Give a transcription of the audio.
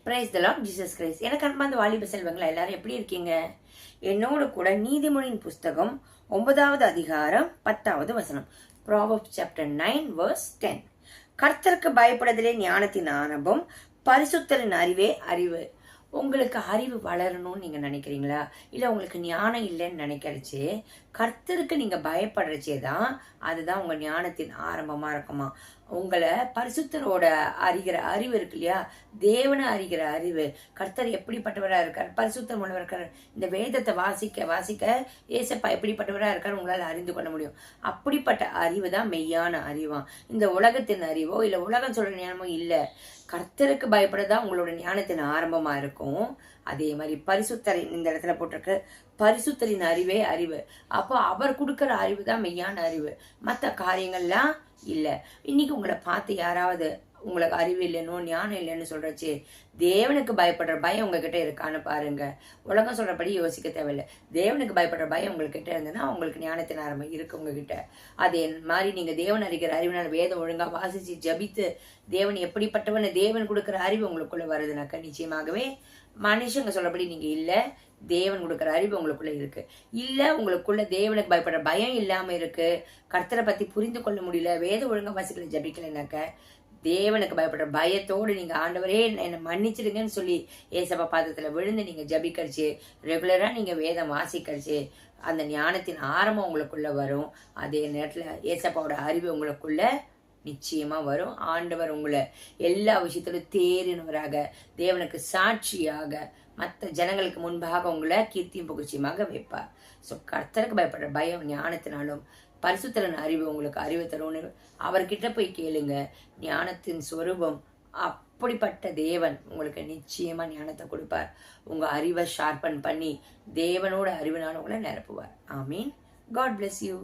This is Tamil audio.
Praise the Lord Jesus Christ. எனக்கு அன்பார்ந்த வாலிப செல்வங்களா, எல்லாரும் எப்படி இருக்கீங்க? என்னோடு கூட நீதிமொழியின் புஸ்தகம் 9வது அதிகாரம் 10வது வசனம். Proverbs chapter 9 verse 10. கர்த்தருக்கு பயப்படுதலே ஞானத்தின் ஆரம்பம், பரிசுத்தரின் அறிவே அறிவு. உங்களுக்கு அறிவு வளரணும்னு நீங்க நினைக்கிறீங்களா? இல்ல உங்களுக்கு ஞானம் இல்லைன்னு நினைக்கிறச்சு, கர்த்தருக்கு நீங்க பயப்படுறச்சே தான் அதுதான் உங்க ஞானத்தின் ஆரம்பமா இருக்குமா. உங்களை பரிசுத்தரோட அறிகிற அறிவு இருக்கு இல்லையா, தேவனை அறிகிற அறிவு. கர்த்தர் எப்படிப்பட்டவரா இருக்கார், பரிசுத்தம் உள்ளவர் இருக்கார். இந்த வேதத்தை வாசிக்க வாசிக்க ஏசப்பா எப்படிப்பட்டவரா இருக்கார் உங்களால் அறிந்து கொள்ள முடியும். அப்படிப்பட்ட அறிவு தான் மெய்யான அறிவாம். இந்த உலகத்தின் அறிவோ இல்ல உலகம் சொல்ற ஞானமோ இல்ல. கர்த்தருக்கு பயப்படுறதா உங்களோட ஞானத்தின் ஆரம்பமா இருக்கும். அதே மாதிரி பரிசுத்தரின், இந்த இடத்துல போட்டிருக்கு பரிசுத்தரின் அறிவே அறிவு. அப்போ அவர் கொடுக்கிற அறிவு தான் மெய்யான அறிவு, மற்ற காரியங்கள்லாம் இல்ல. இன்னைக்கு உங்களை பார்த்து யாராவது உங்களுக்கு அறிவு இல்லைன்னு ஞானம் இல்லைன்னு சொல்றச்சு, தேவனுக்கு பயப்படுற பயம் உங்ககிட்ட இருக்கான்னு பாருங்க. உலகம் சொல்றபடி யோசிக்க தேவையில்லை. தேவனுக்கு பயப்படுற பயம் உங்ககிட்ட இருந்ததுன்னா உங்களுக்கு ஞானத்தின் ஆரம்பம் இருக்கு உங்ககிட்ட. அதே மாதிரி நீங்க தேவன் அறிகிற அறிவினால் வேதம் ஒழுங்கா வாசிச்சு ஜபித்து தேவன் எப்படிப்பட்டவன்னு தேவன் கொடுக்குற அறிவு உங்களுக்குள்ள வருதுனாக்கா நிச்சயமாகவே மனுஷங்க சொல்றபடி நீங்க இல்ல, தேவன் கொடுக்குற அறிவு உங்களுக்குள்ள இருக்கு. இல்ல உங்களுக்குள்ள தேவனுக்கு பயப்படுற பயம் இல்லாம இருக்கு, கர்த்தரை பத்தி புரிந்து கொள்ள முடியல, வேத ஒழுங்கா வாசிக்கல ஜபிக்கலைனாக்க, தேவனுக்கு பயப்படுற பயத்தோடு நீங்க ஆண்டவரே என்னை மன்னிச்சிடுங்கன்னு சொல்லி ஏசப்பா பாதத்துல விழுந்து நீங்க ஜபிக்கரிச்சு ரெகுலரா நீங்க வேதம் வாசிக்கரிச்சு அந்த ஞானத்தின் ஆரம்பம் உங்களுக்குள்ள வரும். அதே நேரத்துல ஏசப்பாவோட அறிவு உங்களுக்குள்ள நிச்சயமா வரும். ஆண்டவர் உங்களை எல்லா விஷயத்திலும் தேறினவராக, தேவனுக்கு சாட்சியாக, மற்ற ஜனங்களுக்கு முன்பாக உங்களை கீர்த்தியும் புகழ்ச்சியுமாக வைப்பார். ஸோ கர்த்தருக்கு பயப்படுற பயம் ஞானத்தினாலும் பரிசுத்தரின் அறிவு உங்களுக்கு அறிவு தரும்னு அவர்கிட்ட போய் கேளுங்க. ஞானத்தின் சொரூபம் அப்படிப்பட்ட தேவன் உங்களுக்கு நிச்சயமா ஞானத்தை கொடுப்பார். உங்க அறிவை ஷார்பன் பண்ணி தேவனோட அறிவினால உங்களை நிரப்புவார். ஆமீன். God bless you.